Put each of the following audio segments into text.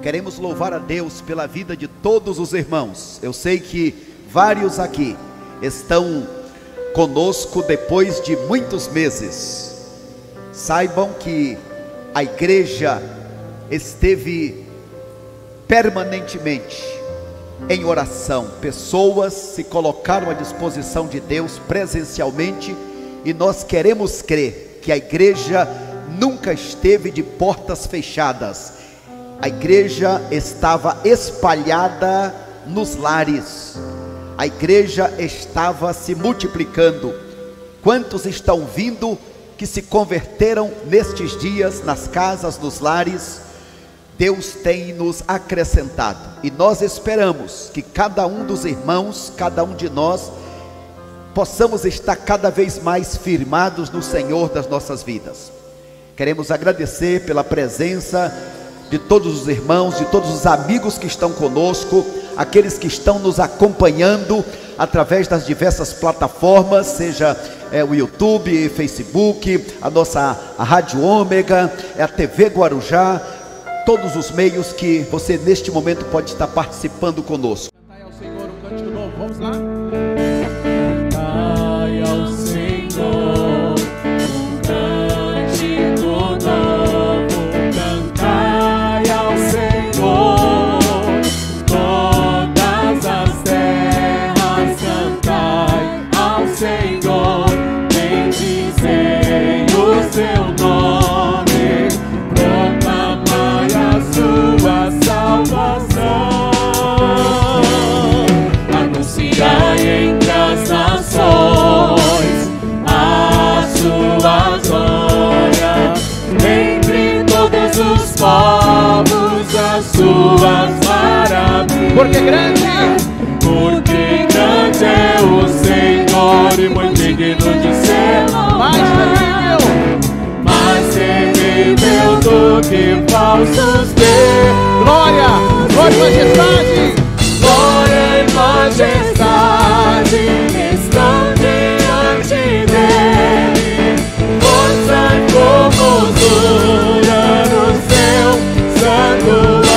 Queremos louvar a Deus pela vida de todos os irmãos. Eu sei que vários aqui estão conosco depois de muitos meses. Saibam que a igreja esteve permanentemente em oração. Pessoas se colocaram à disposição de Deus presencialmente, e nós queremos crer que a igreja nunca esteve de portas fechadas. A igreja estava espalhada nos lares, a igreja estava se multiplicando. Quantos estão vindo que se converteram nestes dias nas casas, nos lares? Deus tem nos acrescentado, e nós esperamos que cada um dos irmãos, cada um de nós, possamos estar cada vez mais firmados no Senhor das nossas vidas. Queremos agradecer pela presença de todos os irmãos, de todos os amigos que estão conosco, aqueles que estão nos acompanhando através das diversas plataformas, seja o YouTube, Facebook, a Rádio Ômega, a TV Guarujá, todos os meios que você neste momento pode estar participando conosco. Cantai ao Senhor um cântico novo, vamos lá? Cantai ao Senhor um cântico novo, cantai ao Senhor todas as terras, cantai ao Senhor, bendizei o seu nome, proclamai a sua salvação, anunciai entre as nações a sua glória, entre todos os povos as suas maravilhas. Porque grande é o Senhor e muito digno de ser louvado, mais terrível do que falsos deuses. glória, glória e majestade, Glória e majestade estão diante dele, força e formosura no seu santuário.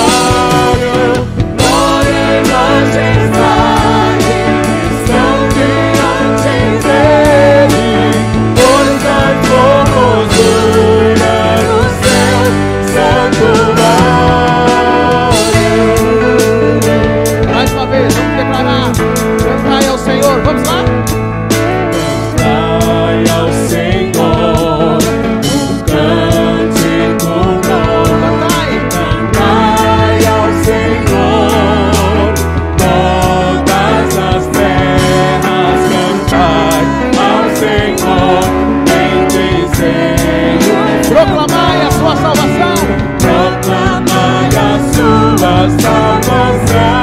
Glória e majestade estão diante dele, força e formosura no seu santuário. mais uma vez, vamos declarar, cantai ao Senhor, vamos lá? Cantai ao Senhor um cântico novo, cantai ao Senhor todas as terras, cantai ao Senhor, bendizei o Proclamai a sua salvação, proclamai a sua salvação,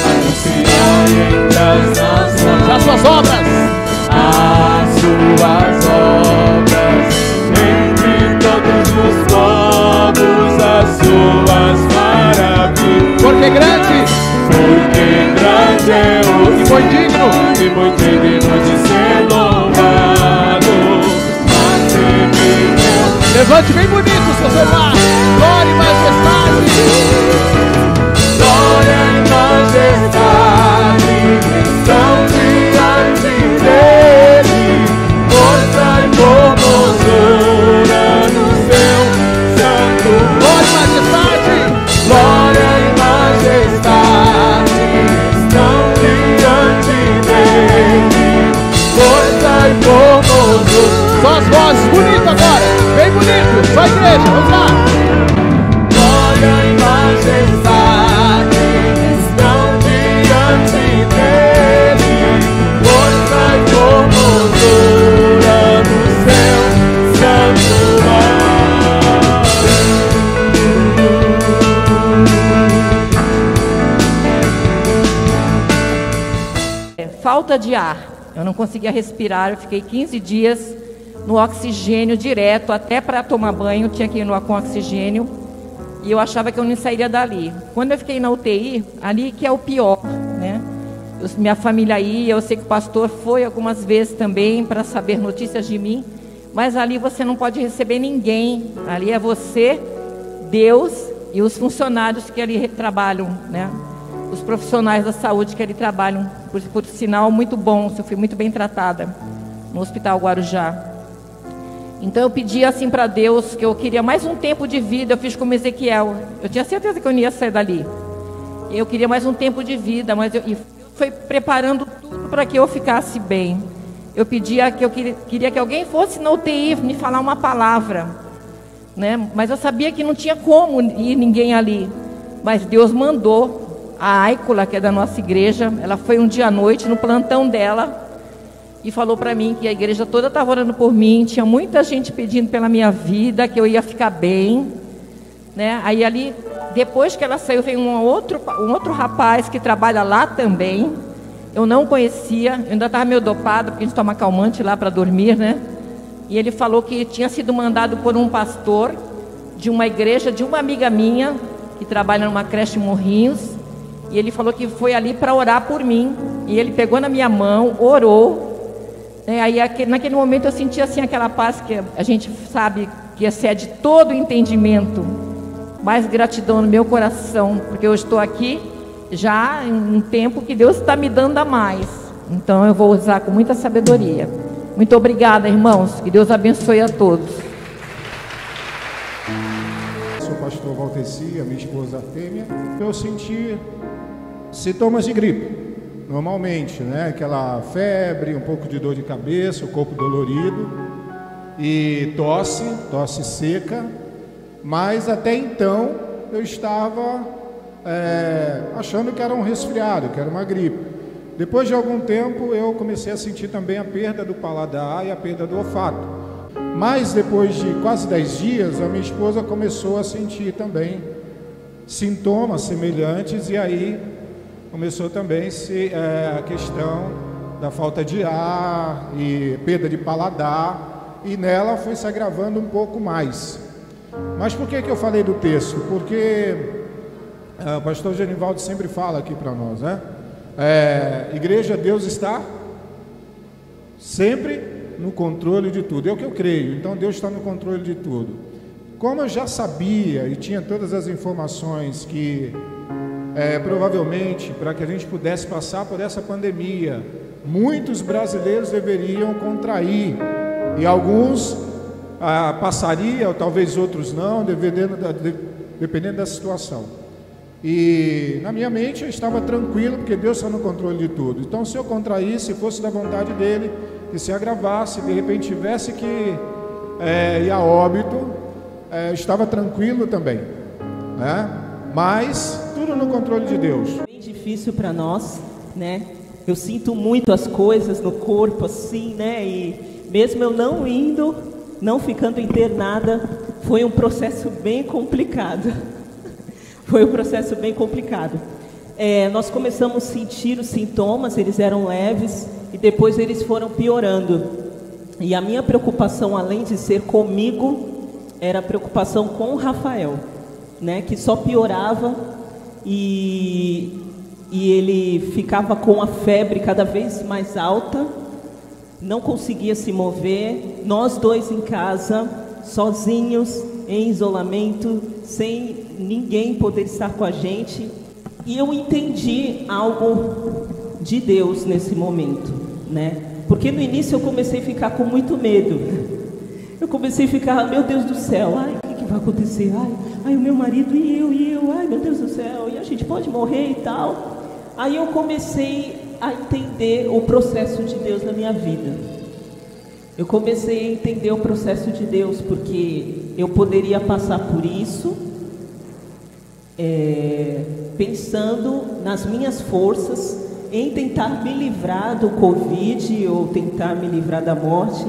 anunciai entre as nações as suas obras, as suas obras, entre todos os povos as suas maravilhas. porque grande É o e foi digno, e muito digno de ser louvado, mas terrível. levante bem bonito o seu celular, glória e majestade, Glória e majestade estão diante dele, força e formosura no seu santo. glória e majestade, Glória e majestade estão diante dele, força e formosura. só as vozes, bonito agora, bem bonito, só a igreja, vamos lá, Glória e majestade estão diante dele, força e formosura no seu santuário. Falta de ar, eu não conseguia respirar, eu fiquei 15 dias no oxigênio direto, até para tomar banho tinha que ir com oxigênio, e eu achava que eu não sairia dali. Quando eu fiquei na UTI, ali que é o pior, né? Minha família ia, eu sei que o pastor foi algumas vezes também para saber notícias de mim, mas ali você não pode receber ninguém, ali é você Deus e os funcionários que ali trabalham, né? Os profissionais da saúde que ali trabalham, por sinal muito bons. Eu fui muito bem tratada no Hospital Guarujá. Então eu pedi assim para Deus que eu queria mais um tempo de vida. Eu fiz como Ezequiel. Eu tinha certeza que eu não ia sair dali. Eu queria mais um tempo de vida, mas eu foi preparando tudo para que eu ficasse bem. Eu pedia que eu queria que alguém fosse na UTI me falar uma palavra, né? Mas eu sabia que não tinha como ir ninguém ali. Mas Deus mandou a Aícola, que é da nossa igreja. Ela foi um dia à noite no plantão dela e falou para mim que a igreja toda estava orando por mim, tinha muita gente pedindo pela minha vida, que eu ia ficar bem, né? Aí ali, depois que ela saiu, veio um outro rapaz que trabalha lá também. Eu não conhecia, eu ainda estava meio dopada, porque a gente toma calmante lá para dormir, né? E ele falou que tinha sido mandado por um pastor de uma igreja, de uma amiga minha, que trabalha numa creche em Morrinhos, e ele falou que foi ali para orar por mim. E ele pegou na minha mão, orou. Aí naquele momento eu senti assim aquela paz que a gente sabe que excede todo o entendimento, mais gratidão no meu coração, porque eu estou aqui já em um tempo que Deus está me dando a mais. Então eu vou usar com muita sabedoria. Muito obrigada, irmãos, que Deus abençoe a todos. Sou o pastor Valteci, a minha esposa Artêmia. Eu senti sintomas de gripe. Normalmente, né? Aquela febre, um pouco de dor de cabeça, o corpo dolorido e tosse seca. Mas até então eu estava achando que era um resfriado, que era uma gripe. Depois de algum tempo eu comecei a sentir também a perda do paladar e a perda do olfato. Mas depois de quase 10 dias, a minha esposa começou a sentir também sintomas semelhantes e aí começou também a questão da falta de ar e perda de paladar, e nela foi se agravando um pouco mais. Mas por que eu falei do texto? Porque o pastor Genivaldo sempre fala aqui para nós, né? Igreja, Deus está sempre no controle de tudo. É o que eu creio. Então Deus está no controle de tudo. Como eu já sabia e tinha todas as informações que provavelmente, para que a gente pudesse passar por essa pandemia, muitos brasileiros deveriam contrair, e alguns passariam, talvez outros não, dependendo da situação. E na minha mente eu estava tranquilo, porque Deus está no controle de tudo. Então, se eu contraísse, fosse da vontade dele, que se agravasse, de repente tivesse que ir a óbito, eu estava tranquilo também, né? Mas tudo no controle de Deus. Bem difícil para nós, né? Eu sinto muito as coisas no corpo assim, né? E mesmo eu não indo, não ficando internada, foi um processo bem complicado. Foi um processo bem complicado. Nós começamos a sentir os sintomas, eles eram leves e depois eles foram piorando. E a minha preocupação, além de ser comigo, era a preocupação com o Rafael, né? Que só piorava e ele ficava com a febre cada vez mais alta, não conseguia se mover, nós dois em casa, sozinhos, em isolamento, sem ninguém poder estar com a gente. E eu entendi algo de Deus nesse momento, né? Porque no início eu comecei a ficar com muito medo. Eu comecei a ficar, meu Deus do céu, ai, o que vai acontecer? Ai, o meu marido e eu, ai, meu Deus do céu, e a gente pode morrer e tal. Aí eu comecei a entender o processo de Deus na minha vida. Eu comecei a entender o processo de Deus, porque eu poderia passar por isso, pensando nas minhas forças, em tentar me livrar do Covid, ou tentar me livrar da morte,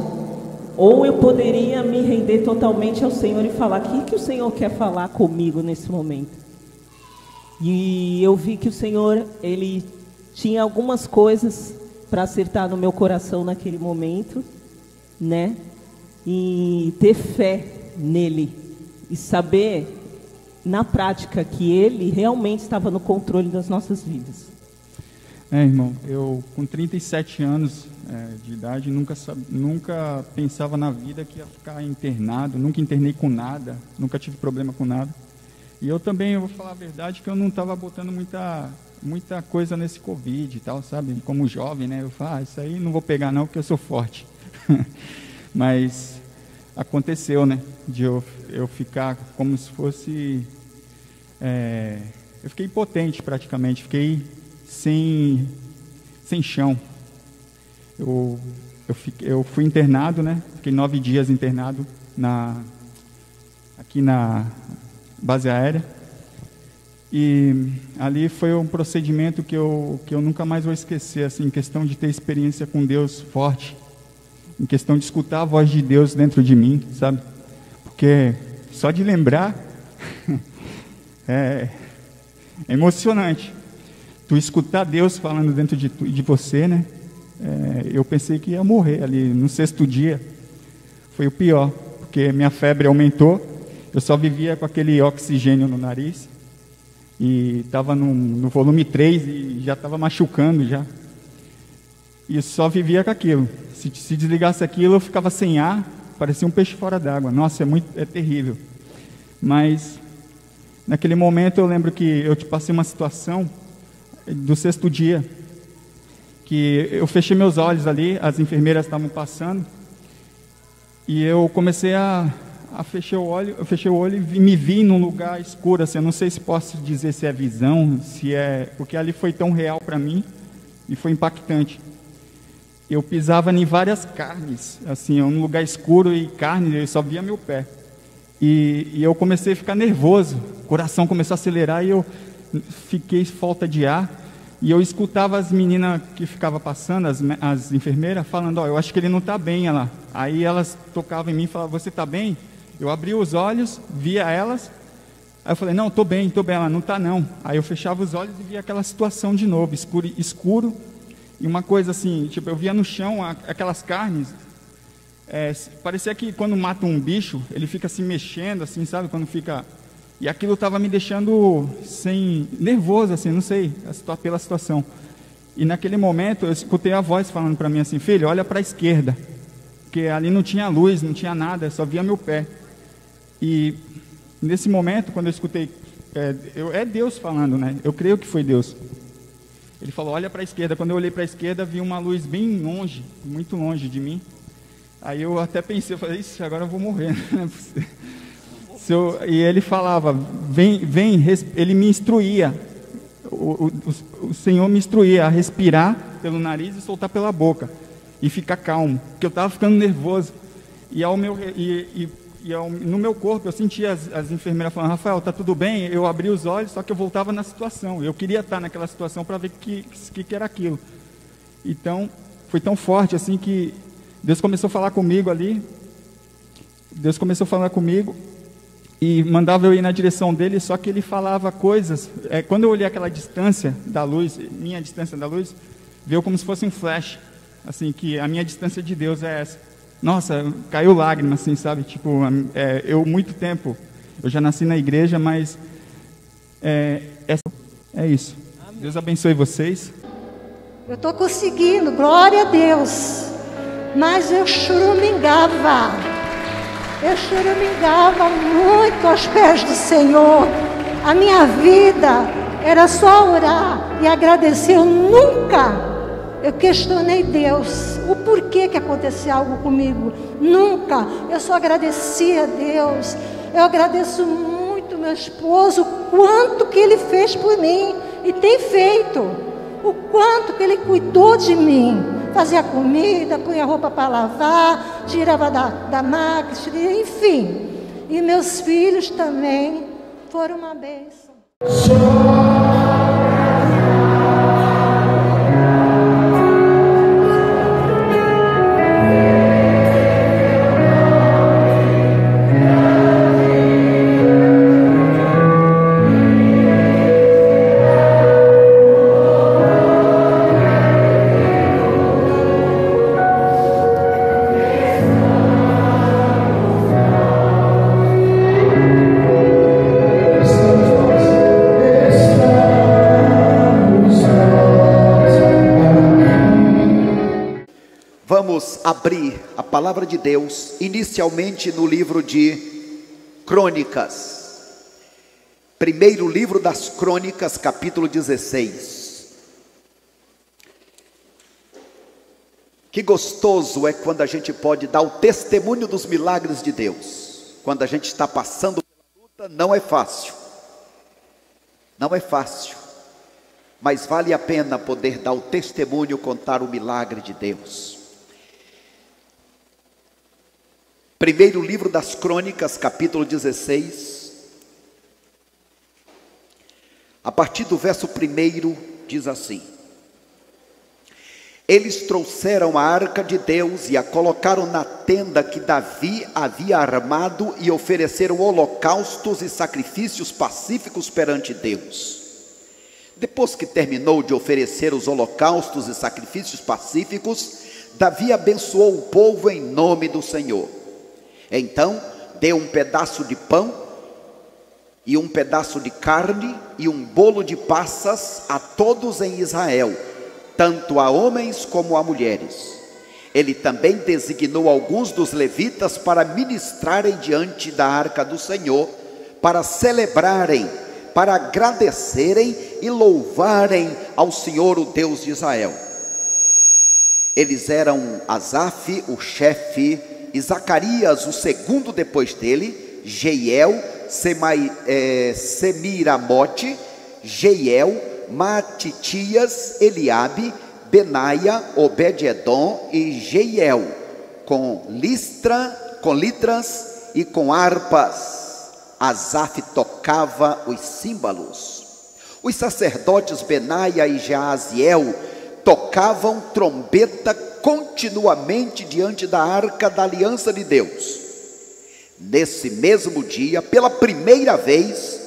ou eu poderia me render totalmente ao Senhor e falar, o que o Senhor quer falar comigo nesse momento? E eu vi que o Senhor, Ele tinha algumas coisas para acertar no meu coração naquele momento, né? E ter fé nele e saber na prática que ele realmente estava no controle das nossas vidas. Irmão, eu com 37 anos de idade, nunca pensava na vida que ia ficar internado, nunca internei com nada, nunca tive problema com nada. E eu também, eu vou falar a verdade, que eu não estava botando muita coisa nesse Covid e tal, sabe? Como jovem, né? Eu falo, isso aí não vou pegar não, porque eu sou forte. Mas aconteceu, né? De eu ficar como se fosse... eu fiquei impotente praticamente, fiquei sem chão. Eu fui internado, né? Fiquei 9 dias internado aqui na base aérea. E ali foi um procedimento que eu nunca mais vou esquecer, assim, em questão de ter experiência com Deus forte, em questão de escutar a voz de Deus dentro de mim, sabe? Porque só de lembrar é emocionante. Tu escutar Deus falando dentro de você, né? Eu pensei que ia morrer ali no 6º dia. Foi o pior, porque minha febre aumentou. Eu só vivia com aquele oxigênio no nariz. E estava no volume 3 e já estava machucando já. E só vivia com aquilo. Se desligasse aquilo, eu ficava sem ar, parecia um peixe fora d'água. Nossa, é terrível. Mas naquele momento eu lembro que eu te passei uma situação do 6º dia, que eu fechei meus olhos ali, as enfermeiras estavam passando, e eu comecei a fechar o olho, eu fechei o olho e me vi num lugar escuro, assim, eu não sei se posso dizer se é visão, porque ali foi tão real para mim, e foi impactante. Eu pisava em várias carnes, assim, num lugar escuro e carne, eu só via meu pé. E eu comecei a ficar nervoso, o coração começou a acelerar e eu fiquei falta de ar. E eu escutava as meninas que ficavam passando, as enfermeiras, falando, eu acho que ele não está bem, lá. Aí elas tocavam em mim e falavam, você está bem? Eu abria os olhos, via elas, aí eu falei, não, estou bem, ela não está não. Aí eu fechava os olhos e via aquela situação de novo, escuro, e uma coisa assim, tipo, eu via no chão aquelas carnes, parecia que quando mata um bicho, ele fica se mexendo, assim, sabe, quando fica... E aquilo estava me deixando nervoso, assim, não sei, pela situação. E naquele momento eu escutei a voz falando para mim assim, filho, olha para a esquerda, porque ali não tinha luz, não tinha nada, eu só via meu pé. E nesse momento, quando eu escutei, é Deus falando, né? Eu creio que foi Deus. Ele falou, olha para a esquerda. Quando eu olhei para a esquerda, vi uma luz bem longe, muito longe de mim. Aí eu até pensei, eu falei, isso, agora eu vou morrer, né? E ele falava, vem, ele me instruía, o Senhor me instruía a respirar pelo nariz e soltar pela boca, e ficar calmo, porque eu estava ficando nervoso, no meu corpo eu sentia as enfermeiras falando, Rafael, está tudo bem? Eu abri os olhos, só que eu voltava na situação, eu queria estar naquela situação para ver o que era aquilo. Então, foi tão forte assim que Deus começou a falar comigo ali, e mandava eu ir na direção dele, só que ele falava coisas, quando eu olhei aquela distância da luz, minha distância da luz, veio como se fosse um flash, assim, que a minha distância de Deus é essa. Nossa, caiu lágrima, assim, sabe, tipo, muito tempo, eu já nasci na igreja, mas é isso. Deus abençoe vocês. Eu estou conseguindo, glória a Deus, mas eu choramingava muito aos pés do Senhor. A minha vida era só orar e agradecer. Eu questionei Deus, o porquê que aconteceu algo comigo, nunca. Eu só agradeci a Deus. Eu agradeço muito meu esposo, o quanto que ele fez por mim e tem feito, o quanto que ele cuidou de mim. Fazia comida, punha roupa para lavar, tirava da máquina, enfim. E meus filhos também foram uma bênção. palavra de Deus, inicialmente no livro de Crônicas. Primeiro livro das Crônicas, capítulo 16. Que gostoso é quando a gente pode dar o testemunho dos milagres de Deus. Quando a gente está passando pela luta, não é fácil. Não é fácil. Mas vale a pena poder dar o testemunho, contar o milagre de Deus. Primeiro livro das Crônicas, capítulo 16. A partir do verso 1 diz assim: eles trouxeram a arca de Deus e a colocaram na tenda que Davi havia armado e ofereceram holocaustos e sacrifícios pacíficos perante Deus. Depois que terminou de oferecer os holocaustos e sacrifícios pacíficos, Davi abençoou o povo em nome do Senhor. Então deu um pedaço de pão e um pedaço de carne e um bolo de passas a todos em Israel, tanto a homens como a mulheres. Ele também designou alguns dos levitas para ministrarem diante da arca do Senhor, para celebrarem, para agradecerem e louvarem ao Senhor, o Deus de Israel. Eles eram Asaf, o chefe, e Zacarias, o segundo depois dele, Jeiel, Semiramote, Jeiel, Matitias, Eliabe, Benaia, Obed-edom e Jeiel, com litras e com harpas. Asaf tocava os símbolos. Os sacerdotes Benaia e Jaaziel tocavam trombeta continuamente diante da arca da aliança de Deus. Nesse mesmo dia, pela primeira vez,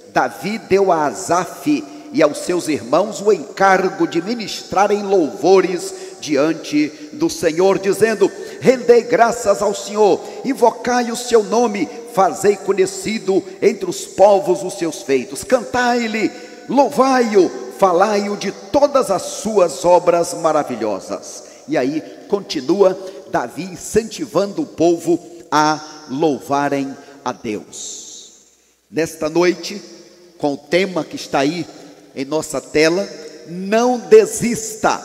Davi deu a Asaf e aos seus irmãos o encargo de ministrarem louvores diante do Senhor, dizendo: rendei graças ao Senhor, invocai o seu nome, fazei conhecido entre os povos os seus feitos, cantai-lhe, louvai-o, falai-o de todas as suas obras maravilhosas. E aí continua Davi incentivando o povo a louvarem a Deus. Nesta noite, com o tema que está aí em nossa tela, não desista,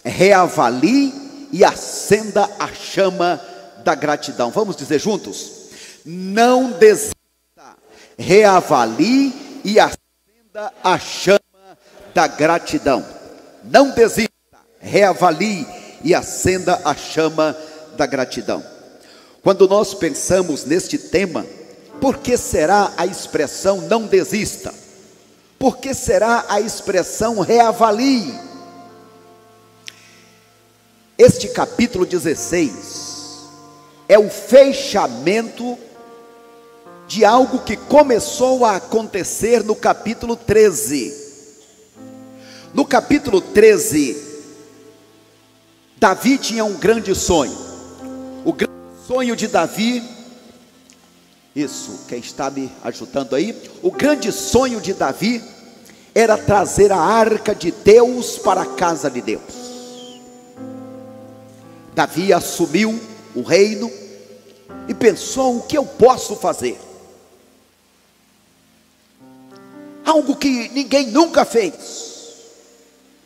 reavalie e acenda a chama da gratidão. Vamos dizer juntos? Não desista, reavalie e acenda a chama da gratidão. Não desista, reavalie e acenda a chama da gratidão. Quando nós pensamos neste tema, por que será a expressão não desista? Por que será a expressão reavalie? Este capítulo 16 é o fechamento de algo que começou a acontecer no capítulo 13. No capítulo 13, Davi tinha um grande sonho. O grande sonho de Davi, isso, quem está me ajudando aí? O grande sonho de Davi era trazer a arca de Deus para a casa de Deus. Davi assumiu o reino e pensou: o que eu posso fazer? Algo que ninguém nunca fez,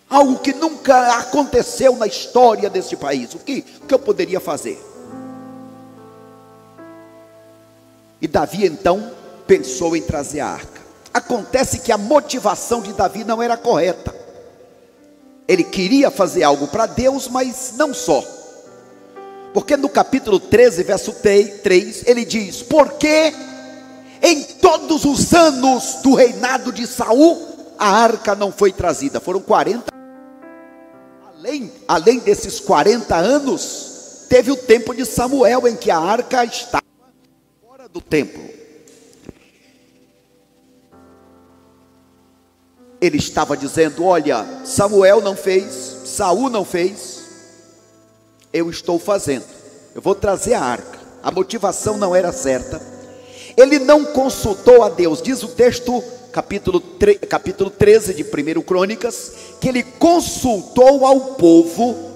algo que nunca aconteceu na história deste país. O que eu poderia fazer? E Davi então pensou em trazer a arca. Acontece que a motivação de Davi não era correta. Ele queria fazer algo para Deus, mas não só. Porque no capítulo 13, verso 3, ele diz: porque em todos os anos do reinado de Saul, a arca não foi trazida. Foram 40. Além desses 40 anos, teve o tempo de Samuel, em que a arca estava fora do templo. Ele estava dizendo: olha, Samuel não fez, Saul não fez, eu estou fazendo, eu vou trazer a arca. A motivação não era certa. Ele não consultou a Deus. Diz o texto, capítulo 13 de 1 Crônicas, que ele consultou ao povo.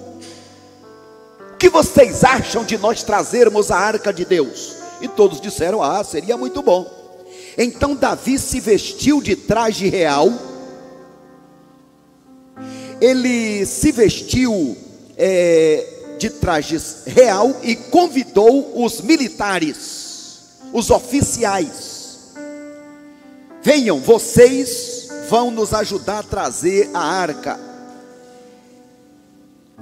O que vocês acham de nós trazermos a arca de Deus? E todos disseram: seria muito bom. Então Davi se vestiu de traje real. Ele se vestiu de trajes real e convidou os militares, os oficiais: venham, vocês vão nos ajudar a trazer a arca.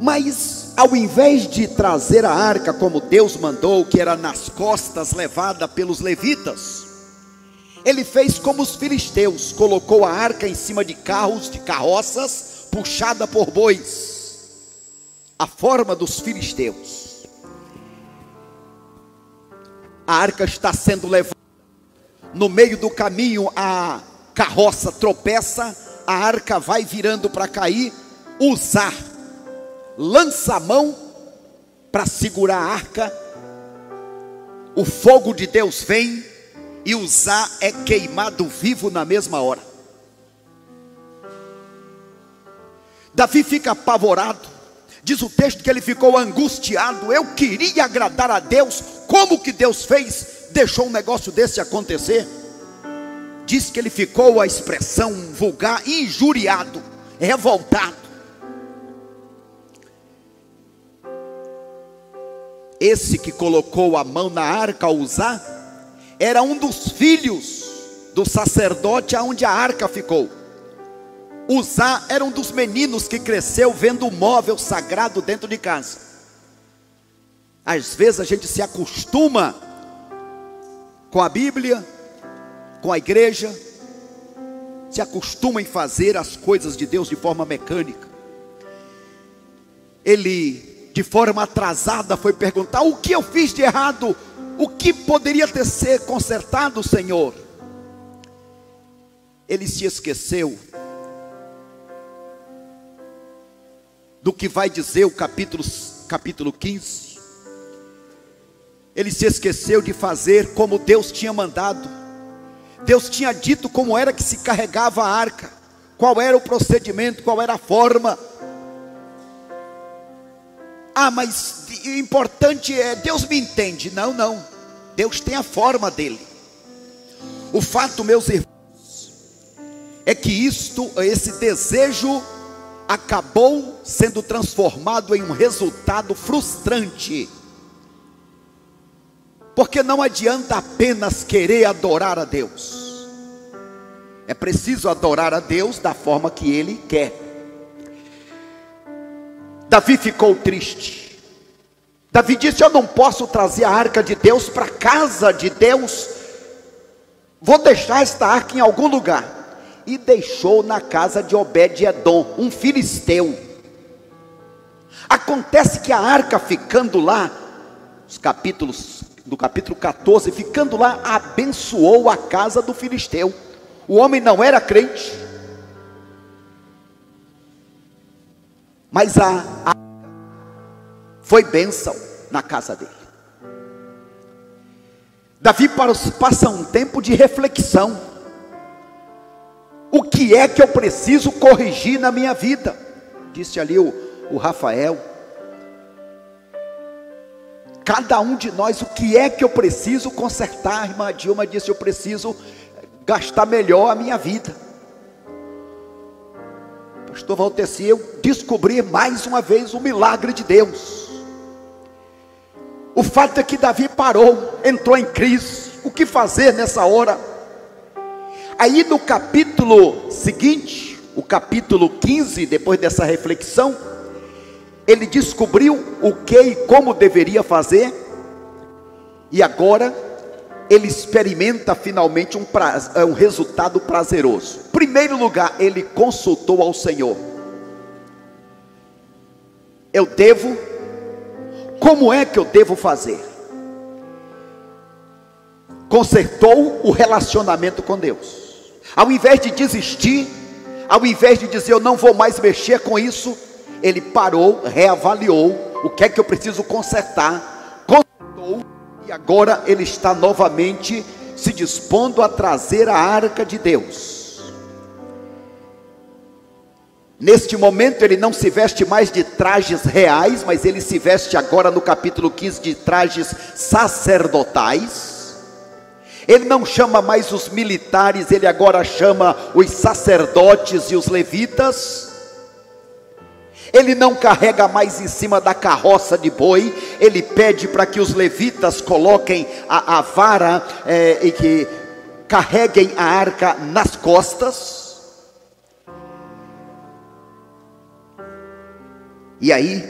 Mas ao invés de trazer a arca como Deus mandou, que era nas costas levada pelos levitas, ele fez como os filisteus, colocou a arca em cima de carros, de carroças, puxada por bois, a forma dos filisteus. A arca está sendo levada, no meio do caminho a carroça tropeça, a arca vai virando para cair. Uzá lança a mão para segurar a arca, o fogo de Deus vem e Uzá é queimado vivo na mesma hora. Davi fica apavorado, diz o texto que ele ficou angustiado. Eu queria agradar a Deus, como que Deus deixou um negócio desse acontecer? Diz que ele ficou, a expressão vulgar, injuriado, revoltado. Esse que colocou a mão na arca, Uzá, era um dos filhos do sacerdote aonde a arca ficou. Uzá era um dos meninos que cresceu vendo o móvel sagrado dentro de casa. Às vezes a gente se acostuma com a Bíblia, com a igreja, se acostuma em fazer as coisas de Deus de forma mecânica. Ele, de forma atrasada, foi perguntar: o que eu fiz de errado? O que poderia ter sido consertado, Senhor? Ele se esqueceu do que vai dizer o capítulo 15. Ele se esqueceu de fazer como Deus tinha mandado. Deus tinha dito como era que se carregava a arca, qual era o procedimento, qual era a forma. Mas o importante é, Deus me entende. Não, Deus tem a forma dele. O fato, meus irmãos, é que esse desejo acabou sendo transformado em um resultado frustrante, porque não adianta apenas querer adorar a Deus, é preciso adorar a Deus da forma que Ele quer. Davi ficou triste. Davi disse: eu não posso trazer a arca de Deus para a casa de Deus, vou deixar esta arca em algum lugar. E deixou na casa de Obed-edom, um filisteu. Acontece que a arca ficando lá, do capítulo 14, ficando lá, abençoou a casa do filisteu. O homem não era crente, mas a foi bênção na casa dele. Davi passa um tempo de reflexão. O que é que eu preciso corrigir na minha vida? Disse ali o Rafael. Cada um de nós, o que é que eu preciso consertar? A irmã Dilma disse: eu preciso gastar melhor a minha vida. Pastor Valteci, eu descobri mais uma vez o milagre de Deus. O fato é que Davi parou, entrou em crise. O que fazer nessa hora? Aí no capítulo seguinte, o capítulo 15, depois dessa reflexão, ele descobriu o que e como deveria fazer. E agora ele experimenta finalmente um resultado prazeroso. Em primeiro lugar, ele consultou ao Senhor. Como é que eu devo fazer? Consertou o relacionamento com Deus. Ao invés de desistir, ao invés de dizer eu não vou mais mexer com isso, ele parou, reavaliou o que é que eu preciso consertar, consertou, e agora ele está novamente se dispondo a trazer a arca de Deus. Neste momento ele não se veste mais de trajes reais, mas ele se veste agora no capítulo 15 de trajes sacerdotais. Ele não chama mais os militares, ele agora chama os sacerdotes e os levitas. Ele não carrega mais em cima da carroça de boi, ele pede para que os levitas coloquem a vara e que carreguem a arca nas costas. E aí,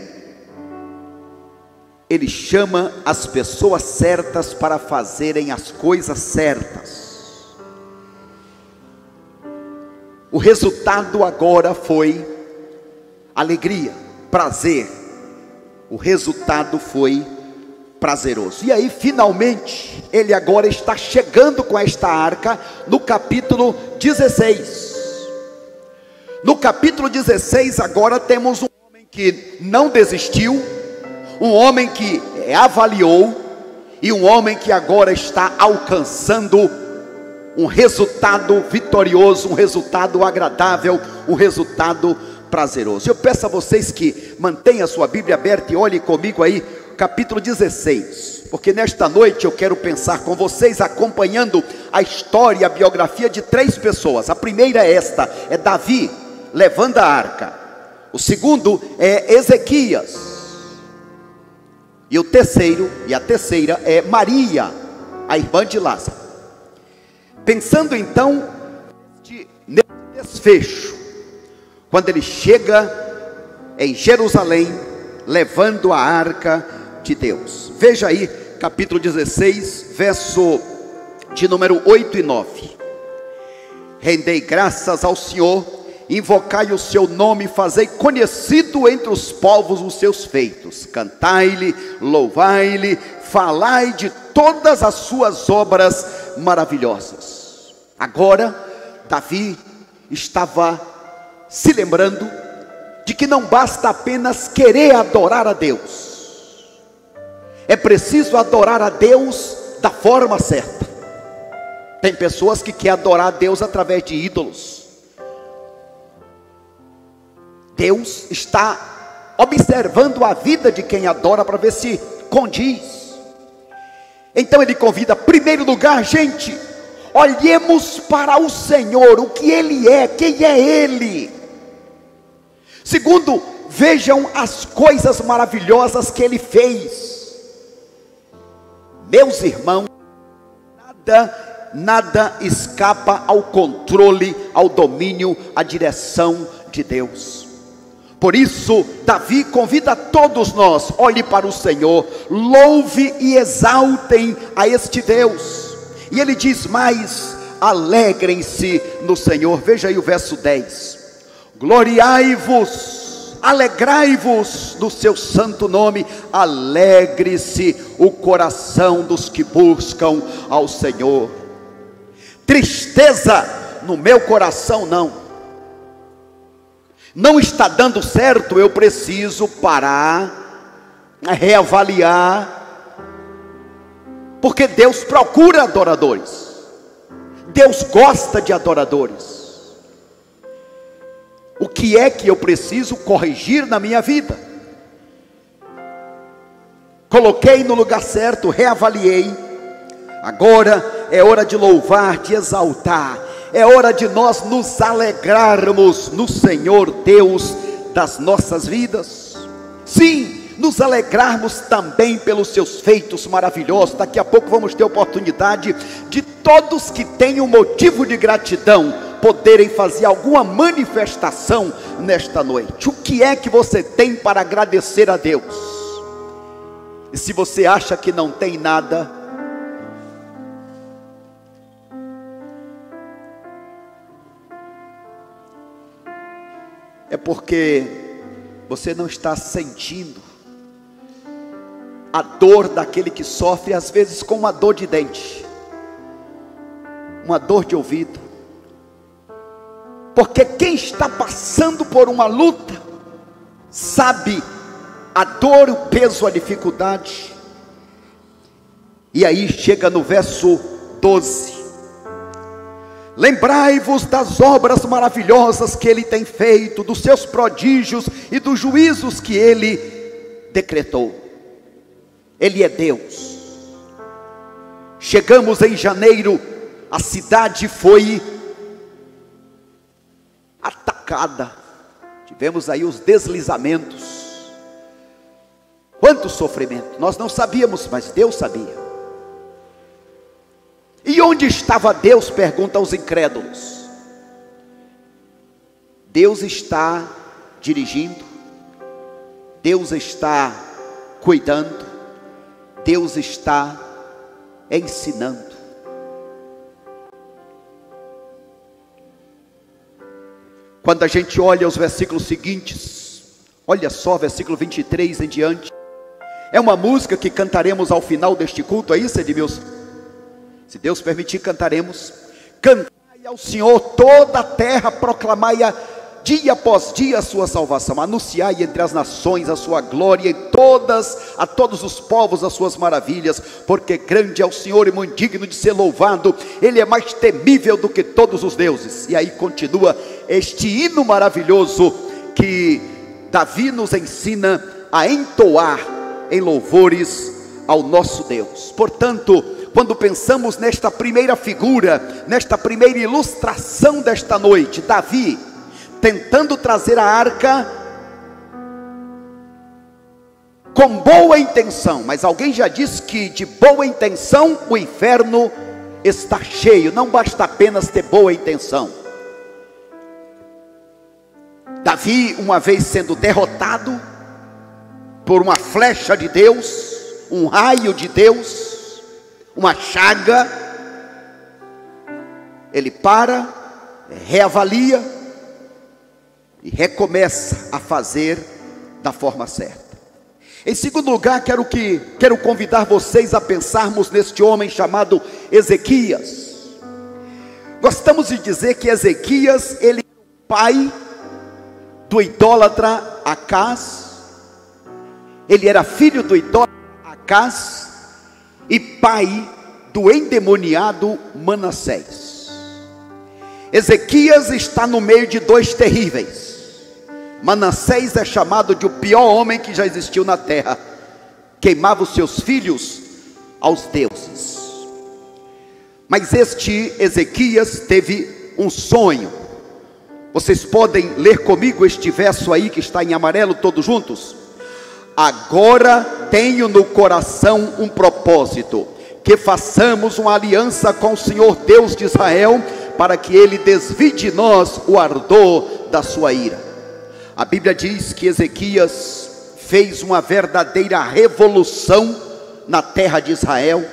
ele chama as pessoas certas para fazerem as coisas certas. O resultado agora foi alegria, prazer. O resultado foi prazeroso. E aí, finalmente, ele agora está chegando com esta arca no capítulo 16. No capítulo 16, agora temos um homem que não desistiu, um homem que avaliou, e um homem que agora está alcançando um resultado vitorioso, um resultado agradável, um resultado prazeroso. Eu peço a vocês que mantenham a sua Bíblia aberta e olhem comigo aí, capítulo 16, porque nesta noite eu quero pensar com vocês, acompanhando a história, a biografia de 3 pessoas. A primeira é esta, é Davi levando a arca. O segundo é Ezequias. E o terceiro, e a terceira é Maria, a irmã de Lázaro. Pensando então nesse desfecho, quando ele chega em Jerusalém, levando a arca de Deus. Veja aí, capítulo 16, verso de número 8 e 9. Rendei graças ao Senhor, invocai o seu nome, fazei conhecido entre os povos os seus feitos. Cantai-lhe, louvai-lhe, falai de todas as suas obras maravilhosas. Agora, Davi estava se lembrando de que não basta apenas querer adorar a Deus, é preciso adorar a Deus da forma certa. Tem pessoas que querem adorar a Deus através de ídolos. Deus está observando a vida de quem adora para ver se condiz. Então ele convida, em primeiro lugar, gente, olhemos para o Senhor, o que Ele é, quem é Ele. Segundo, vejam as coisas maravilhosas que Ele fez. Meus irmãos, nada escapa ao controle, ao domínio, à direção de Deus. Por isso, Davi convida a todos nós, olhe para o Senhor, louve e exaltem a este Deus. E ele diz mais, alegrem-se no Senhor. Veja aí o verso 10. Gloriai-vos, alegrai-vos no seu santo nome, alegre-se o coração dos que buscam ao Senhor. Tristeza no meu coração não está dando certo, eu preciso parar, reavaliar, porque Deus procura adoradores, Deus gosta de adoradores. O que é que eu preciso corrigir na minha vida? Coloquei no lugar certo, reavaliei. Agora é hora de louvar, de exaltar. É hora de nós nos alegrarmos no Senhor Deus das nossas vidas. Sim, nos alegrarmos também pelos seus feitos maravilhosos. Daqui a pouco vamos ter oportunidade de todos que têm um motivo de gratidão poderem fazer alguma manifestação nesta noite. O que é que você tem para agradecer a Deus? E se você acha que não tem nada, é porque você não está sentindo a dor daquele que sofre, às vezes com uma dor de dente, uma dor de ouvido. Porque quem está passando por uma luta sabe a dor, o peso, a dificuldade. E aí chega no verso 12: Lembrai-vos das obras maravilhosas que ele tem feito, dos seus prodígios e dos juízos que ele decretou. Ele é Deus. Chegamos em janeiro, a cidade foi atacada. Tivemos aí os deslizamentos. Quanto sofrimento. Nós não sabíamos, mas Deus sabia. E onde estava Deus? Pergunta aos incrédulos. Deus está dirigindo, Deus está cuidando, Deus está ensinando. Quando a gente olha os versículos seguintes, olha só, versículo 23 em diante, é uma música que cantaremos ao final deste culto, é isso, Edmilson? Se Deus permitir, cantaremos. Cantai ao Senhor toda a terra, proclamai dia após dia a sua salvação, anunciai entre as nações a sua glória, a todos os povos as suas maravilhas, porque grande é o Senhor e muito digno de ser louvado, ele é mais temível do que todos os deuses. E aí continua este hino maravilhoso que Davi nos ensina a entoar em louvores ao nosso Deus. Portanto, quando pensamos nesta primeira figura, nesta primeira ilustração desta noite, Davi tentando trazer a arca com boa intenção, mas alguém já disse que de boa intenção o inferno está cheio, não basta apenas ter boa intenção. Davi, uma vez sendo derrotado por uma flecha de Deus, um raio de Deus, uma chaga, ele para, reavalia e recomeça a fazer da forma certa. Em segundo lugar, quero convidar vocês a pensarmos neste homem chamado Ezequias. Gostamos de dizer que Ezequias, ele é o pai do idólatra Acás. Ele era filho do idólatra Acás e pai do endemoniado Manassés. Ezequias está no meio de dois terríveis. Manassés é chamado de o pior homem que já existiu na terra. Queimava os seus filhos aos deuses. Mas este Ezequias teve um sonho. Vocês podem ler comigo este verso aí que está em amarelo, todos juntos? Agora tenho no coração um propósito, que façamos uma aliança com o Senhor Deus de Israel, para que ele desvie de nós o ardor da sua ira. A Bíblia diz que Ezequias fez uma verdadeira revolução na terra de Israel,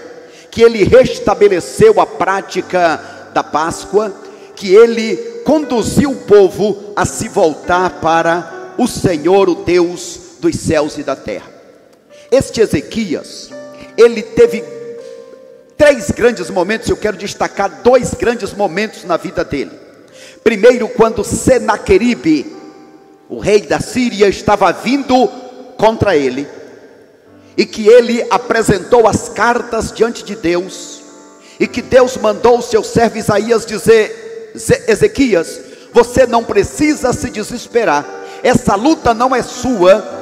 que ele restabeleceu a prática da Páscoa, que ele conduziu o povo a se voltar para o Senhor, o Deus dos céus e da terra. Este Ezequias, ele teve três grandes momentos. Eu quero destacar dois grandes momentos na vida dele. Primeiro, quando Senaqueribe, o rei da Síria, estava vindo contra ele, e que ele apresentou as cartas diante de Deus, e que Deus mandou o seu servo Isaías dizer: Ezequias, você não precisa se desesperar, essa luta não é sua.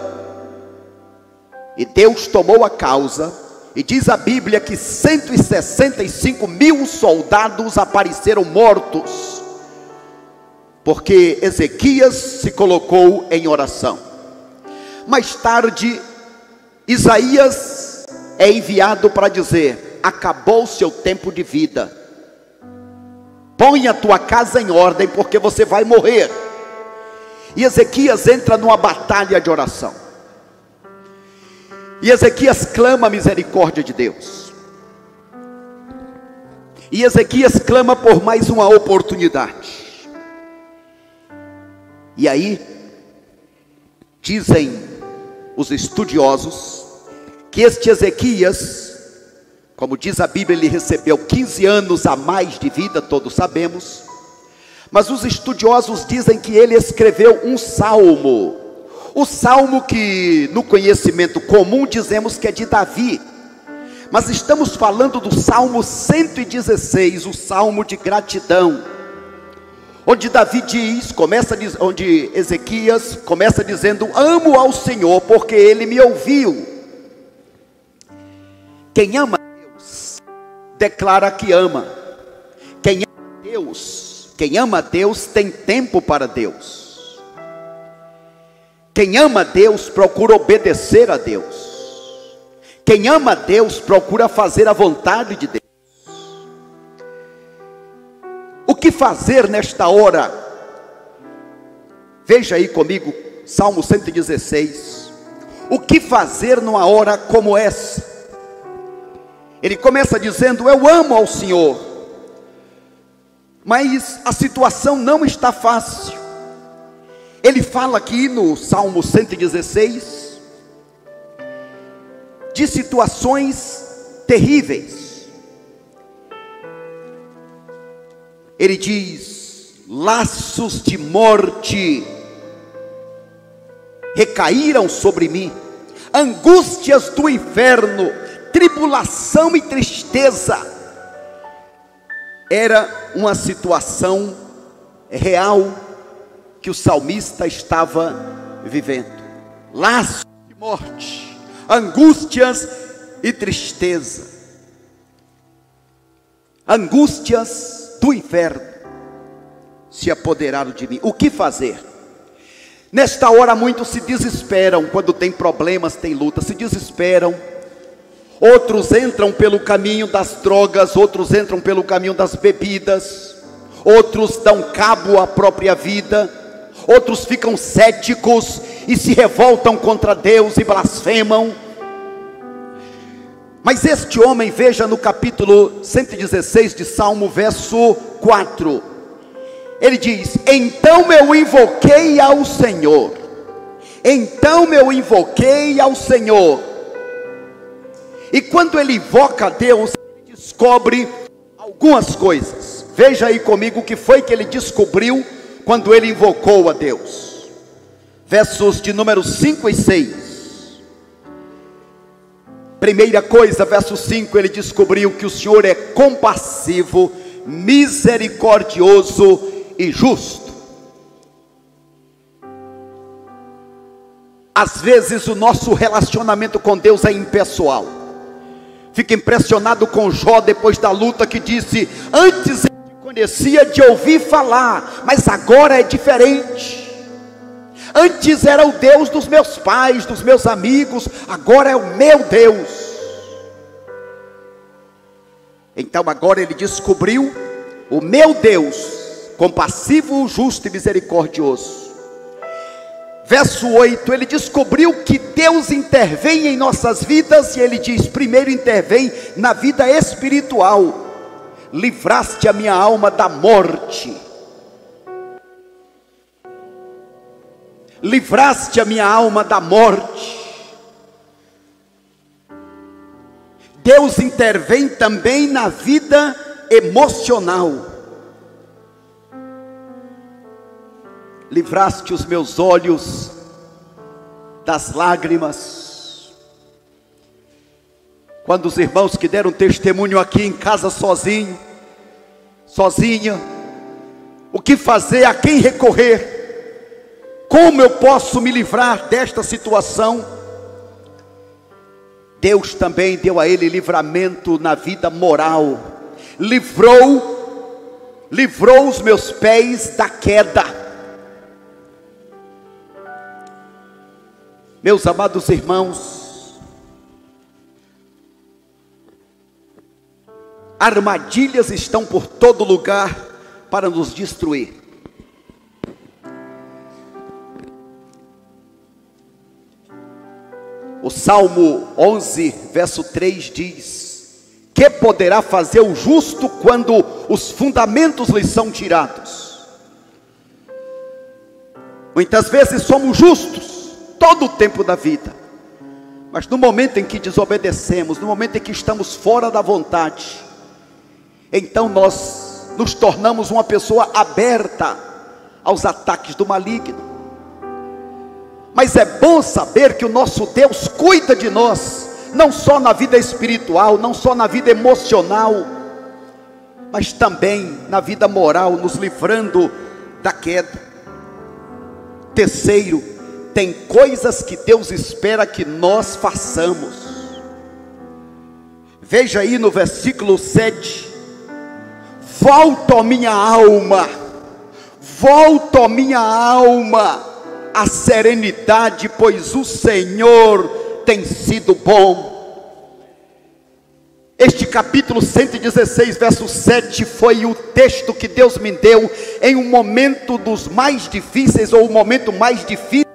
E Deus tomou a causa, e diz a Bíblia que 165 mil soldados apareceram mortos, porque Ezequias se colocou em oração. Mais tarde, Isaías é enviado para dizer: acabou o seu tempo de vida, põe a tua casa em ordem, porque você vai morrer. E Ezequias entra numa batalha de oração, e Ezequias clama a misericórdia de Deus, e Ezequias clama por mais uma oportunidade. E aí, dizem os estudiosos, que este Ezequias, como diz a Bíblia, ele recebeu 15 anos a mais de vida, todos sabemos. Mas os estudiosos dizem que ele escreveu um salmo. O salmo que no conhecimento comum dizemos que é de Davi. Mas estamos falando do Salmo 116, o Salmo de gratidão, onde Davi diz, onde Ezequias começa dizendo: amo ao Senhor porque Ele me ouviu. Quem ama Deus, declara que ama. Quem ama Deus tem tempo para Deus. Quem ama Deus procura obedecer a Deus. Quem ama Deus procura fazer a vontade de Deus. O que fazer nesta hora? Veja aí comigo, Salmo 116. O que fazer numa hora como essa? Ele começa dizendo: eu amo ao Senhor, mas a situação não está fácil. Ele fala aqui no Salmo 116 de situações terríveis. Ele diz: laços de morte recaíram sobre mim, angústias do inferno, tribulação e tristeza. Era uma situação real que o salmista estava vivendo. Laços de morte, angústias e tristeza, angústias do inferno se apoderaram de mim. O que fazer? Nesta hora muitos se desesperam quando tem problemas, tem luta, se desesperam. Outros entram pelo caminho das drogas, outros entram pelo caminho das bebidas, outros dão cabo à própria vida, outros ficam céticos e se revoltam contra Deus e blasfemam. Mas este homem, veja no capítulo 116 de Salmo, verso 4, ele diz: então eu invoquei ao Senhor, então eu invoquei ao Senhor. E quando ele invoca a Deus, ele descobre algumas coisas. Veja aí comigo o que foi que ele descobriu quando ele invocou a Deus. Versos de número 5 e 6. Primeira coisa, verso 5, ele descobriu que o Senhor é compassivo, misericordioso e justo. Às vezes o nosso relacionamento com Deus é impessoal. Fica impressionado com Jó depois da luta, que disse: antes eu te conhecia de ouvir falar, mas agora é diferente. Antes era o Deus dos meus pais, dos meus amigos, agora é o meu Deus. Então agora ele descobriu o meu Deus, compassivo, justo e misericordioso. Verso 8, ele descobriu que Deus intervém em nossas vidas, e ele diz: primeiro intervém na vida espiritual. Livraste a minha alma da morte. Livraste a minha alma da morte. Deus intervém também na vida emocional. Livraste os meus olhos das lágrimas. Quando os irmãos que deram testemunho aqui em casa sozinha, o que fazer, a quem recorrer, como eu posso me livrar desta situação? Deus também deu a ele livramento na vida moral. Livrou os meus pés da queda. Meus amados irmãos, armadilhas estão por todo lugar para nos destruir. O Salmo 11, verso 3 diz: que poderá fazer o justo quando os fundamentos lhe são tirados? Muitas vezes somos justos todo o tempo da vida, mas no momento em que desobedecemos, no momento em que estamos fora da vontade, então nós nos tornamos uma pessoa aberta aos ataques do maligno. Mas é bom saber que o nosso Deus cuida de nós, não só na vida espiritual, não só na vida emocional, mas também na vida moral, nos livrando da queda. Terceiro, tem coisas que Deus espera que nós façamos. Veja aí no versículo 7: volta, ó minha alma, volta, ó minha alma, a serenidade, pois o Senhor tem sido bom. Este capítulo 116, verso 7, foi o texto que Deus me deu em um momento dos mais difíceis, ou o momento mais difícil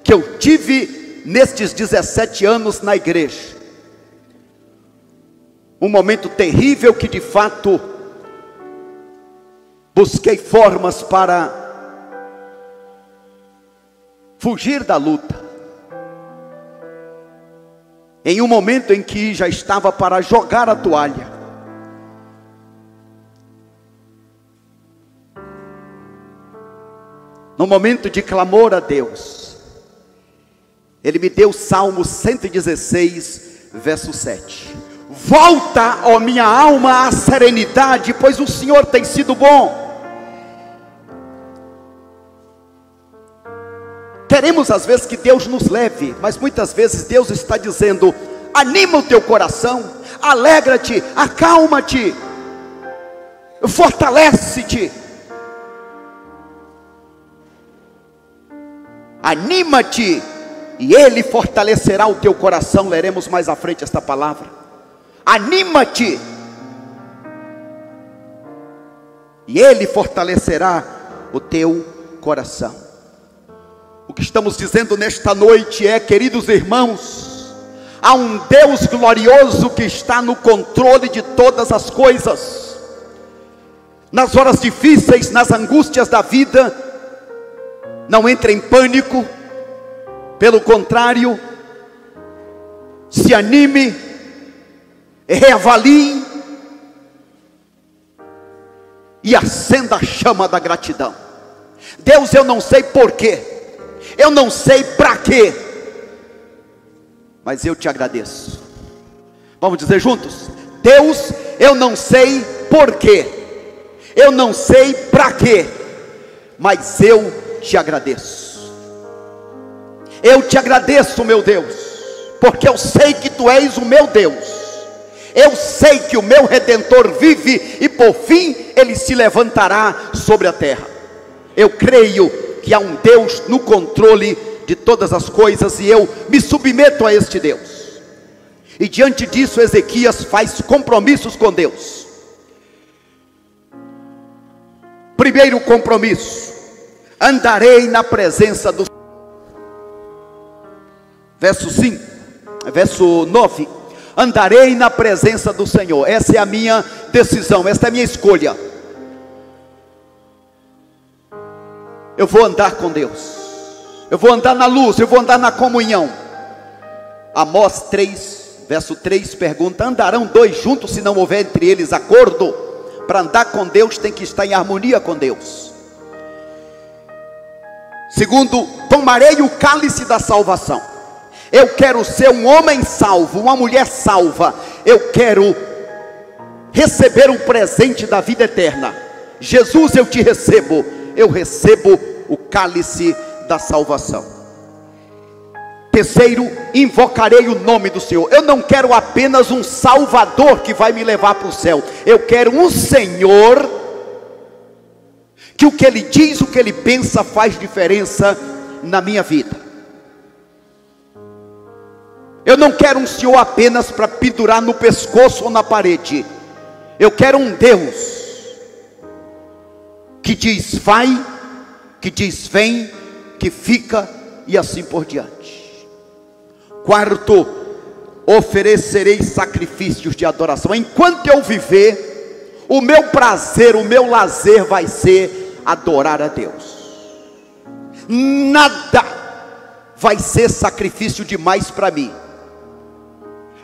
que eu tive nestes 17 anos na igreja. Um momento terrível que de fato busquei formas para fugir da luta. Em um momento em que já estava para jogar a toalha. No momento de clamor a Deus, Ele me deu Salmo 116, verso 7. Volta, ó minha alma, à serenidade, pois o Senhor tem sido bom. Queremos às vezes que Deus nos leve, mas muitas vezes Deus está dizendo: anima o teu coração, alegra-te, acalma-te, fortalece-te, anima-te, e Ele fortalecerá o teu coração. Leremos mais à frente esta palavra. Anima-te, e Ele fortalecerá o teu coração. O que estamos dizendo nesta noite é, queridos irmãos, há um Deus glorioso que está no controle de todas as coisas. Nas horas difíceis, nas angústias da vida, não entre em pânico, pelo contrário, se anime, reavalie e acenda a chama da gratidão. Deus, eu não sei porquê, eu não sei para quê, mas eu te agradeço. Vamos dizer juntos: Deus, eu não sei porquê, eu não sei para quê, mas eu te agradeço. Eu te agradeço, meu Deus, porque eu sei que tu és o meu Deus. Eu sei que o meu Redentor vive e por fim ele se levantará sobre a terra. Eu creio que há um Deus no controle de todas as coisas, e eu me submeto a este Deus. E diante disso, Ezequias faz compromissos com Deus. Primeiro compromisso: andarei na presença do verso 9, andarei na presença do Senhor. Essa é a minha decisão, essa é a minha escolha. Eu vou andar com Deus, eu vou andar na luz, eu vou andar na comunhão. Amós 3, verso 3 pergunta: andarão dois juntos se não houver entre eles acordo? Para andar com Deus tem que estar em harmonia com Deus. Segundo, tomarei o cálice da salvação. Eu quero ser um homem salvo, uma mulher salva. Eu quero receber um presente da vida eterna. Jesus, eu te recebo. Eu recebo o cálice da salvação. Terceiro, invocarei o nome do Senhor. Eu não quero apenas um Salvador que vai me levar para o céu. Eu quero um Senhor que o que Ele diz, o que Ele pensa faz diferença na minha vida. Eu não quero um Senhor apenas para pendurar no pescoço ou na parede. Eu quero um Deus que diz vai, que diz vem, que fica e assim por diante. Quarto, oferecerei sacrifícios de adoração. Enquanto eu viver, o meu prazer, o meu lazer vai ser adorar a Deus. Nada vai ser sacrifício demais para mim.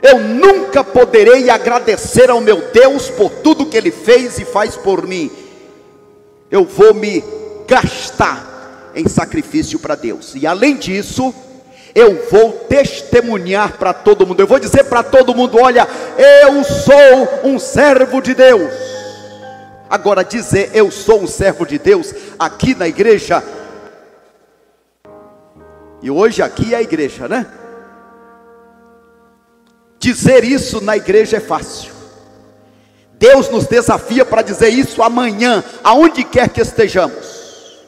Eu nunca poderei agradecer ao meu Deus por tudo que Ele fez e faz por mim. Eu vou me gastar em sacrifício para Deus. E além disso, eu vou testemunhar para todo mundo. Eu vou dizer para todo mundo: olha, eu sou um servo de Deus. Agora, dizer eu sou um servo de Deus aqui na igreja, e hoje aqui é a igreja, né? Dizer isso na igreja é fácil. Deus nos desafia para dizer isso amanhã, aonde quer que estejamos,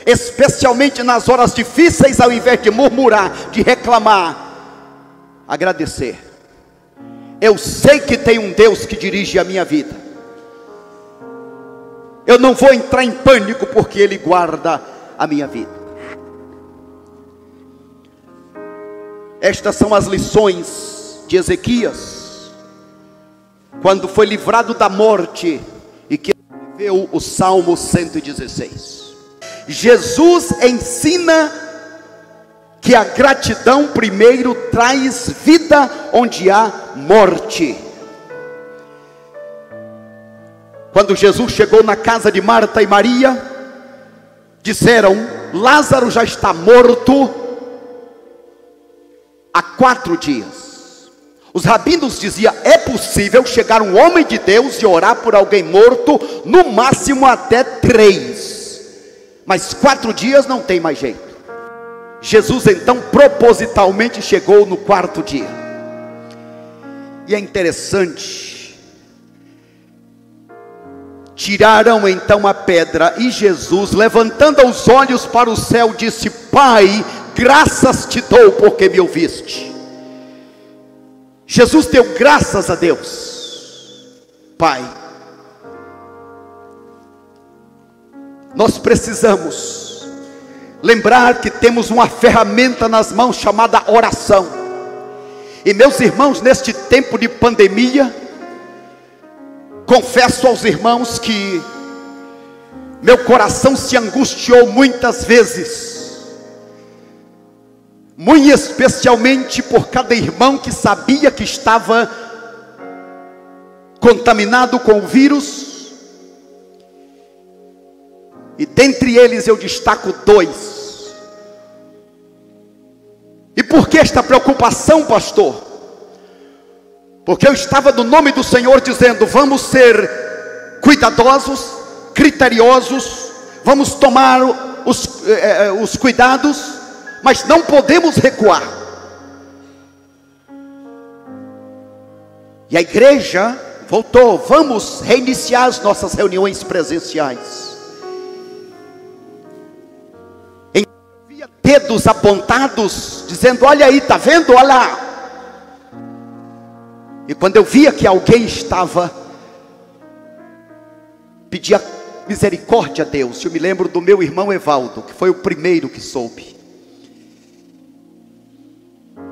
especialmente nas horas difíceis. Ao invés de murmurar, de reclamar, agradecer. Eu sei que tem um Deus que dirige a minha vida. Eu não vou entrar em pânico, porque Ele guarda a minha vida. Estas são as lições de Ezequias, quando foi livrado da morte e que escreveu o Salmo 116. Jesus ensina que a gratidão primeiro traz vida onde há morte. Quando Jesus chegou na casa de Marta e Maria, disseram: Lázaro já está morto há 4 dias. Os rabinos diziam: é possível chegar um homem de Deus e orar por alguém morto, no máximo até 3, mas 4 dias não tem mais jeito. Jesus então propositalmente chegou no 4º dia. E é interessante, tiraram então a pedra, e Jesus, levantando os olhos para o céu, disse: Pai, graças te dou porque me ouviste. Jesus deu graças a Deus. Pai, nós precisamos lembrar que temos uma ferramenta nas mãos chamada oração. E meus irmãos, neste tempo de pandemia, confesso aos irmãos que meu coração se angustiou muitas vezes, muito especialmente por cada irmão que sabia que estava contaminado com o vírus. E dentre eles eu destaco 2. E por que esta preocupação, pastor? Porque eu estava no nome do Senhor dizendo: vamos ser cuidadosos, criteriosos, vamos tomar os cuidados, mas não podemos recuar. E a igreja voltou: vamos reiniciar as nossas reuniões presenciais. Havia dedos apontados, dizendo: olha aí, está vendo? Olha lá. E quando eu via que alguém estava, pedia misericórdia a Deus. Eu me lembro do meu irmão Evaldo, que foi o primeiro que soube.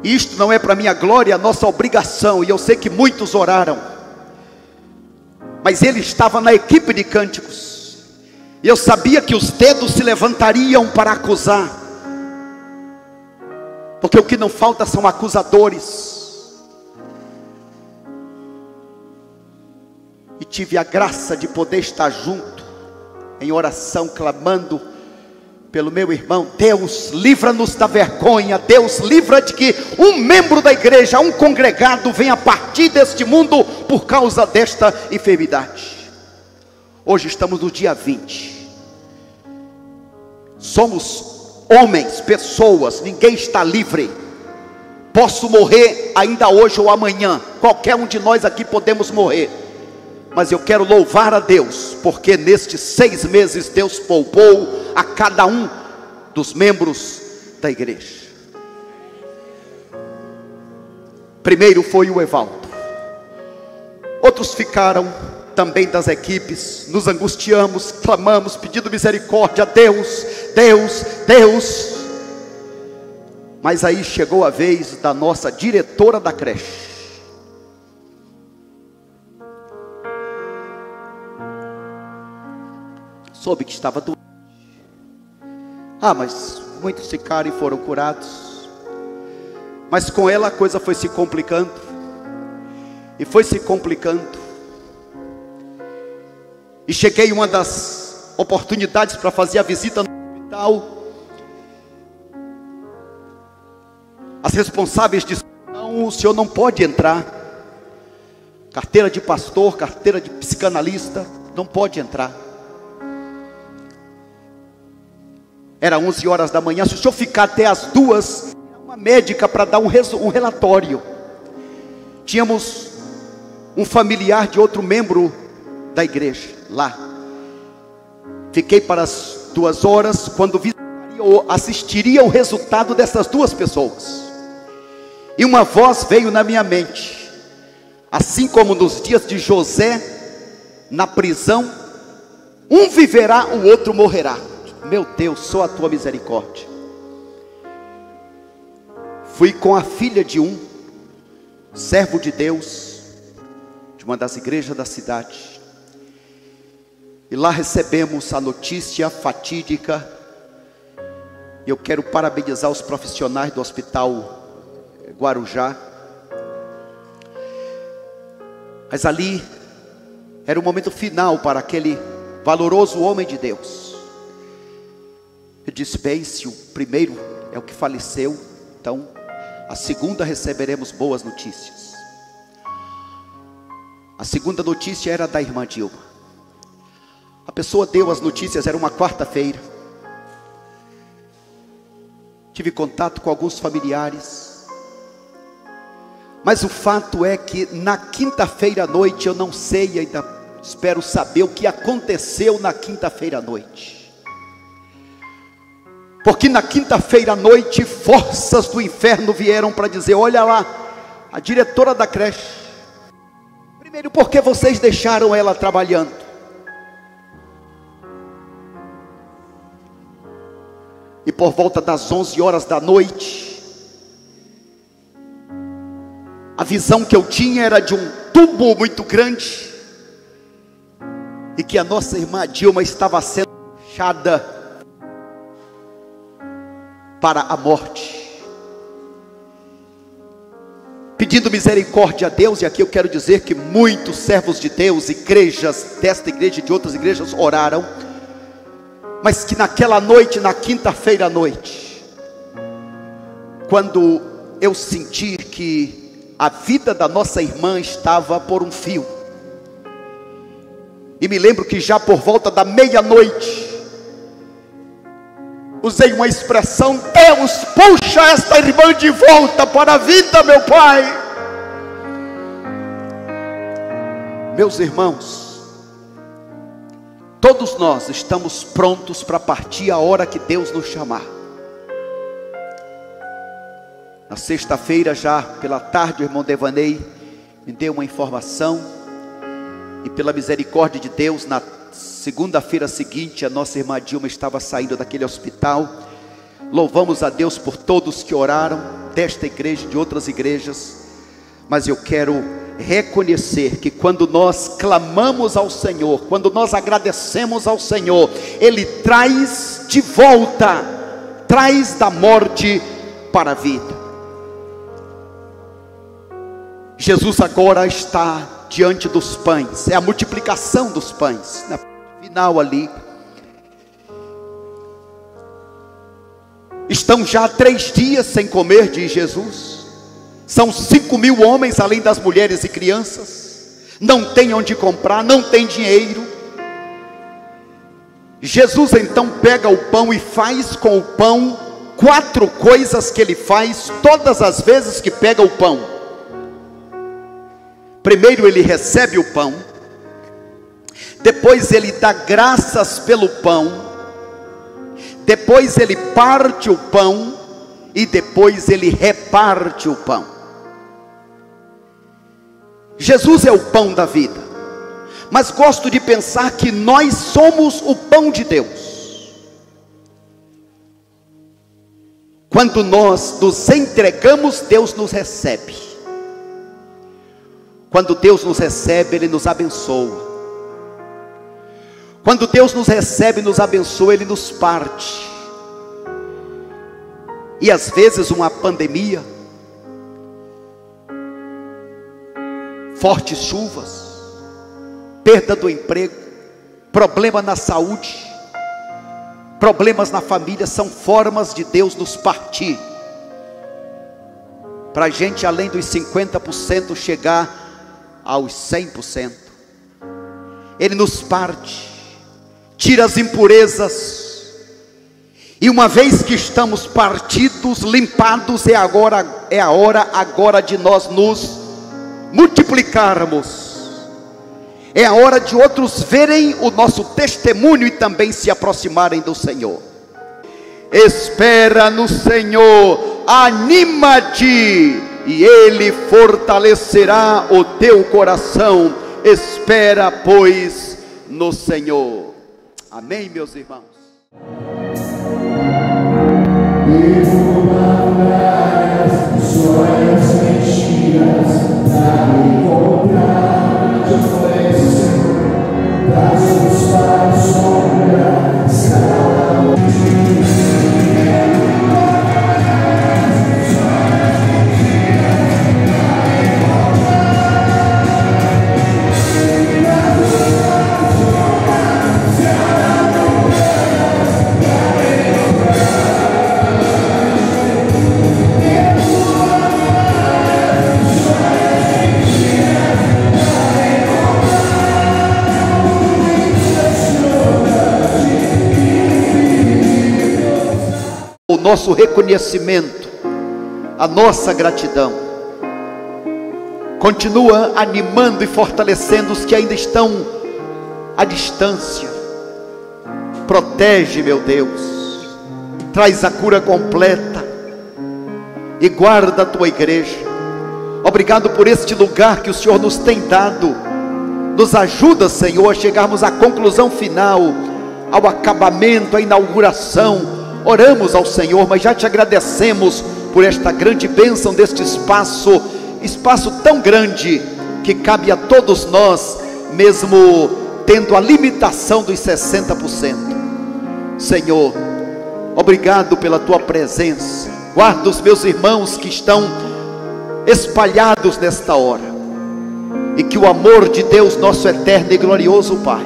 Isto não é para minha glória, é a nossa obrigação, e eu sei que muitos oraram, mas ele estava na equipe de cânticos, e eu sabia que os dedos se levantariam para acusar, porque o que não falta são acusadores. E tive a graça de poder estar junto, em oração, clamando pelo meu irmão. Deus, livra-nos da vergonha. Deus, livra de que um membro da igreja, um congregado, venha a partir deste mundo por causa desta enfermidade. Hoje estamos no dia 20. Somos homens, pessoas, ninguém está livre. Posso morrer ainda hoje ou amanhã. Qualquer um de nós aqui podemos morrer. Mas eu quero louvar a Deus, porque nestes 6 meses Deus poupou a cada um dos membros da igreja. Primeiro foi o Evaldo. Outros ficaram também das equipes. Nos angustiamos, clamamos, pedindo misericórdia a Deus, Deus, Deus. Mas aí chegou a vez da nossa diretora da creche. Soube que estava doente. Mas muitos ficaram e foram curados. Mas com ela a coisa foi se complicando. E foi se complicando. E cheguei uma das oportunidades para fazer a visita no hospital. As responsáveis disseram: não, o senhor não pode entrar. Carteira de pastor, carteira de psicanalista, não pode entrar. Era 11 horas da manhã. Se o senhor ficar até as 2, uma médica para dar um relatório. Tínhamos um familiar de outro membro da igreja lá. Fiquei para as 2 horas, quando assistiria o resultado dessas 2 pessoas. E uma voz veio na minha mente: assim como nos dias de José na prisão, um viverá, o outro morrerá. Meu Deus, só a tua misericórdia. Fui com a filha de um servo de Deus, de uma das igrejas da cidade, e lá recebemos a notícia fatídica. Eu quero parabenizar os profissionais do Hospital Guarujá. Mas ali era o momento final para aquele valoroso homem de Deus. Eu disse: bem, se o primeiro é o que faleceu, então a segunda receberemos boas notícias. A segunda notícia era da irmã Dilma. A pessoa deu as notícias, era uma quarta-feira. Tive contato com alguns familiares, mas o fato é que na quinta-feira à noite, eu não sei, ainda espero saber o que aconteceu na quinta-feira à noite. Porque na quinta-feira à noite, forças do inferno vieram para dizer: olha lá, a diretora da creche. Primeiro, porque vocês deixaram ela trabalhando? E por volta das 11 horas da noite, a visão que eu tinha era de um tubo muito grande, e que a nossa irmã Dilma estava sendo puxada para a morte, pedindo misericórdia a Deus. E aqui eu quero dizer que muitos servos de Deus, igrejas desta igreja e de outras igrejas oraram, mas que naquela noite, na quinta-feira à noite, quando eu senti que a vida da nossa irmã estava por um fio, e me lembro que já por volta da meia-noite, usei uma expressão: Deus, puxa esta irmã de volta para a vida, meu Pai. Meus irmãos, todos nós estamos prontos para partir a hora que Deus nos chamar. Na sexta-feira, já pela tarde, o irmão Devaney me deu uma informação, e pela misericórdia de Deus, na segunda-feira seguinte, a nossa irmã Dilma estava saindo daquele hospital. Louvamos a Deus por todos que oraram, desta igreja e de outras igrejas. Mas eu quero reconhecer que quando nós clamamos ao Senhor, quando nós agradecemos ao Senhor, Ele traz de volta, traz da morte para a vida. Jesus agora está diante dos pães, é a multiplicação dos pães, na final ali. Estão já 3 dias sem comer, diz Jesus. São 5.000 homens, além das mulheres e crianças. Não tem onde comprar, não tem dinheiro. Jesus então pega o pão e faz com o pão 4 coisas que Ele faz todas as vezes que pega o pão. Primeiro Ele recebe o pão, depois Ele dá graças pelo pão, depois Ele parte o pão e depois Ele reparte o pão. Jesus é o pão da vida, mas gosto de pensar que nós somos o pão de Deus. Quando nós nos entregamos, Deus nos recebe. Quando Deus nos recebe, Ele nos abençoa. Quando Deus nos recebe e nos abençoa, Ele nos parte. E às vezes uma pandemia, fortes chuvas, perda do emprego, problema na saúde, problemas na família, são formas de Deus nos partir. para a gente, além dos 50%, chegar aos 100%. Ele nos parte, tira as impurezas, e uma vez que estamos partidos, limpados, é a hora agora de nós nos multiplicarmos. É a hora de outros verem o nosso testemunho e também se aproximarem do Senhor. Espera no Senhor, anima-te, e Ele fortalecerá o teu coração. Espera, pois, no Senhor. Amém, meus irmãos? O nosso reconhecimento, a nossa gratidão, continua animando e fortalecendo os que ainda estão à distância. Protege, meu Deus, traz a cura completa e guarda a tua igreja. Obrigado por este lugar que o Senhor nos tem dado. Nos ajuda, Senhor, a chegarmos à conclusão final, ao acabamento, à inauguração. Oramos ao Senhor, mas já te agradecemos por esta grande bênção deste espaço tão grande, que cabe a todos nós, mesmo tendo a limitação dos 60%. Senhor, obrigado pela tua presença. Guarda os meus irmãos que estão espalhados nesta hora, e que o amor de Deus, nosso eterno e glorioso Pai,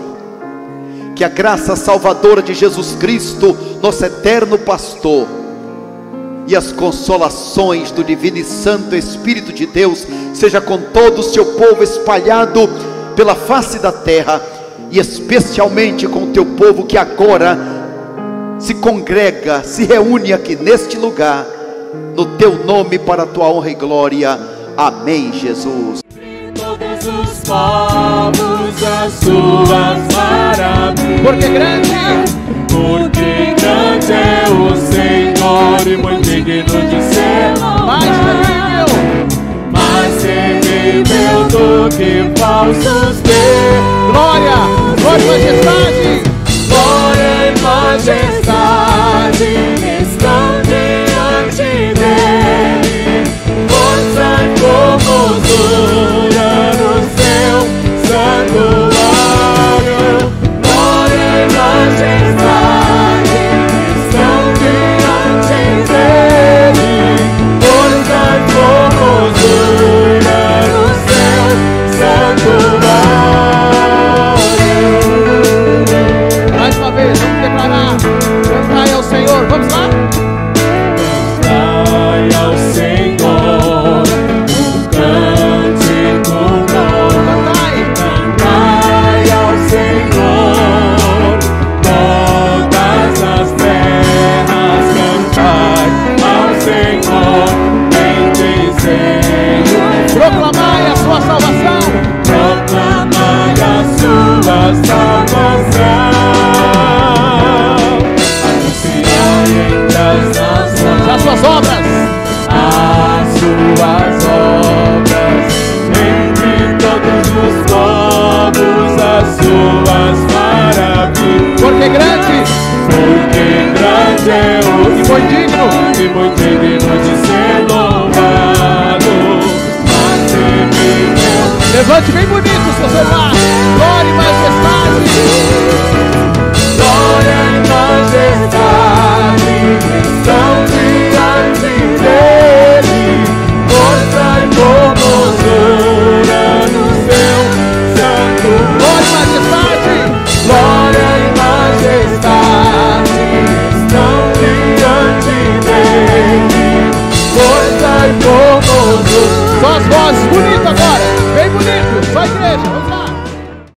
que a graça salvadora de Jesus Cristo, nosso eterno pastor, e as consolações do divino e santo Espírito de Deus seja com todo o seu povo espalhado pela face da terra, e especialmente com o teu povo que agora se congrega, se reúne aqui neste lugar, no teu nome, para a tua honra e glória. Amém, Jesus. Todos os povos as suas maravilhas. Porque grande é o Senhor e muito digno de ser louvado. Mais terrível do que falsos deuses. glória, glória e majestade. Glória e majestade estão diante dele. Força e formosura no seu santuário. Glória e majestade estão diante dele. Força e formosura no seu santuário. Mais uma vez, vamos declarar: cantai ao Senhor. Vamos lá? Cantai ao Senhor um cântico novo. Cantai ao Senhor todas as terras. Cantai ao Senhor, bendizei-o. Proclamai a sua salvação. Proclamai a sua salvação. Anunciai entre as nações As suas obras. as suas obras, entre todos os povos as suas maravilhas. Porque grande Porque grande é o e foi digno. e muito digno de ser louvado. Mas terrível Levante bem bonito o seu celular. Glória e majestade. glória